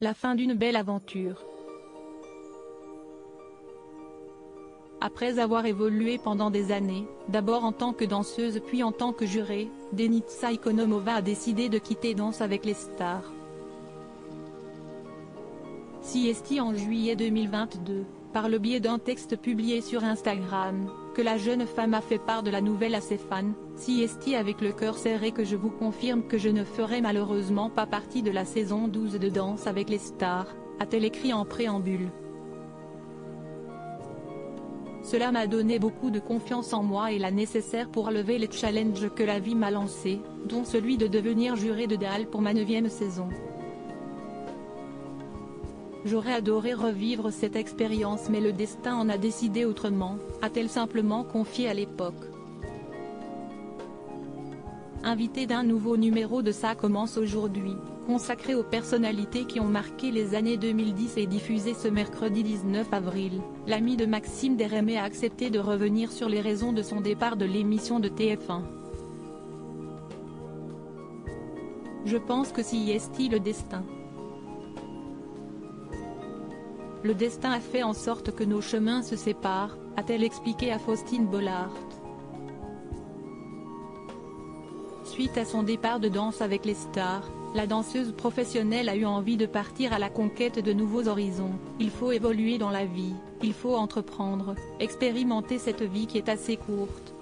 La fin d'une belle aventure. Après avoir évolué pendant des années, d'abord en tant que danseuse puis en tant que jurée, Denitsa Ikonomova a décidé de quitter Danse avec les stars. CST en juillet 2022, par le biais d'un texte publié sur Instagram, que la jeune femme a fait part de la nouvelle à ses fans. CST avec le cœur serré que je vous confirme que je ne ferai malheureusement pas partie de la saison 12 de Danse avec les stars, a-t-elle écrit en préambule. Cela m'a donné beaucoup de confiance en moi et la nécessaire pour relever les challenges que la vie m'a lancés, dont celui de devenir jurée de DAL pour ma 9e saison. J'aurais adoré revivre cette expérience mais le destin en a décidé autrement, a-t-elle simplement confié à l'époque. Invitée d'un nouveau numéro de Ça commence aujourd'hui, consacré aux personnalités qui ont marqué les années 2010 et diffusé ce mercredi 19 avril, l'amie de Maxime Desrémé a accepté de revenir sur les raisons de son départ de l'émission de TF1. Je pense que si est-il le destin. Le destin a fait en sorte que nos chemins se séparent, a-t-elle expliqué à Faustine Bollaert. Suite à son départ de Danse avec les stars, la danseuse professionnelle a eu envie de partir à la conquête de nouveaux horizons. Il faut évoluer dans la vie, il faut entreprendre, expérimenter cette vie qui est assez courte.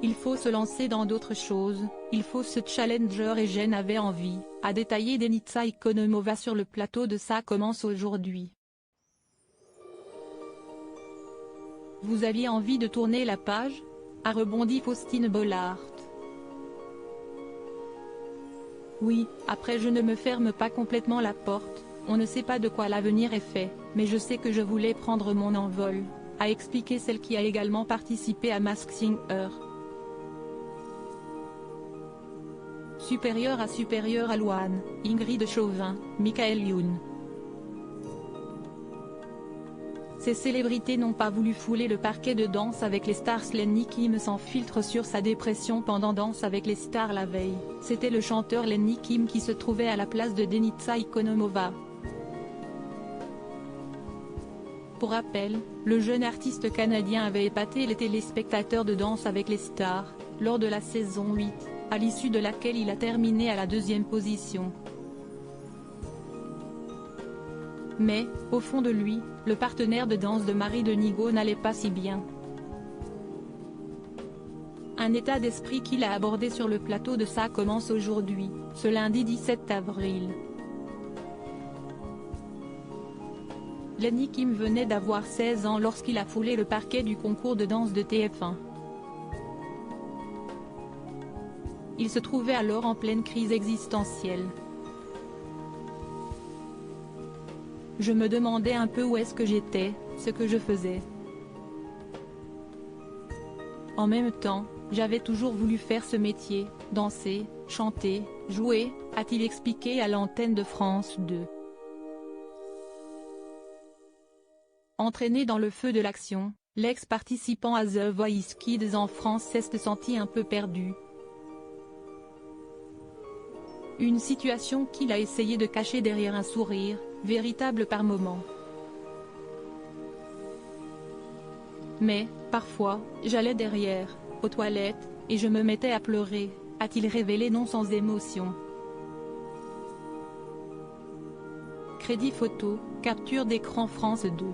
Il faut se lancer dans d'autres choses, il faut se challenger et Jen avait envie, a détaillé Denitsa Ikonomova sur le plateau de Ça commence aujourd'hui. Vous aviez envie de tourner la page ? A rebondi Faustine Bollaert. Oui, après je ne me ferme pas complètement la porte, on ne sait pas de quoi l'avenir est fait, mais je sais que je voulais prendre mon envol, a expliqué celle qui a également participé à Masked Singer. Supérieure à Louane, Ingrid Chauvin, Michael Youn. Ces célébrités n'ont pas voulu fouler le parquet de Danse avec les stars. Lenny Kim sans filtre sur sa dépression pendant Danse avec les stars la veille. C'était le chanteur Lenny Kim qui se trouvait à la place de Denitsa Ikonomova. Pour rappel, le jeune artiste canadien avait épaté les téléspectateurs de Danse avec les stars, lors de la saison 8, à l'issue de laquelle il a terminé à la 2e position. Mais, au fond de lui, le partenaire de danse de Marie de Nigo n'allait pas si bien. Un état d'esprit qu'il a abordé sur le plateau de Ça commence aujourd'hui, ce lundi 17 avril. Lenny Kim venait d'avoir 16 ans lorsqu'il a foulé le parquet du concours de danse de TF1. Il se trouvait alors en pleine crise existentielle. Je me demandais un peu où est-ce que j'étais, ce que je faisais. En même temps, j'avais toujours voulu faire ce métier, danser, chanter, jouer, a-t-il expliqué à l'antenne de France 2. Entraîné dans le feu de l'action, l'ex-participant à The Voice Kids en France s'est senti un peu perdu. Une situation qu'il a essayé de cacher derrière un sourire, véritable par moments. Mais, parfois, j'allais derrière, aux toilettes, et je me mettais à pleurer, a-t-il révélé non sans émotion. Crédit photo, capture d'écran France 2.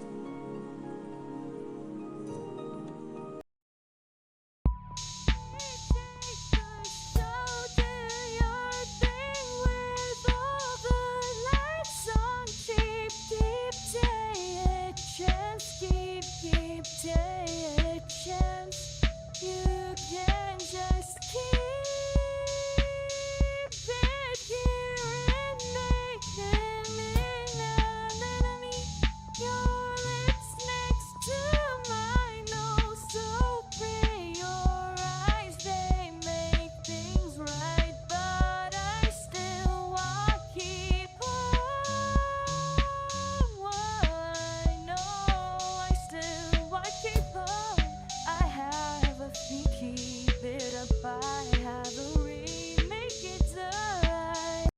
Keep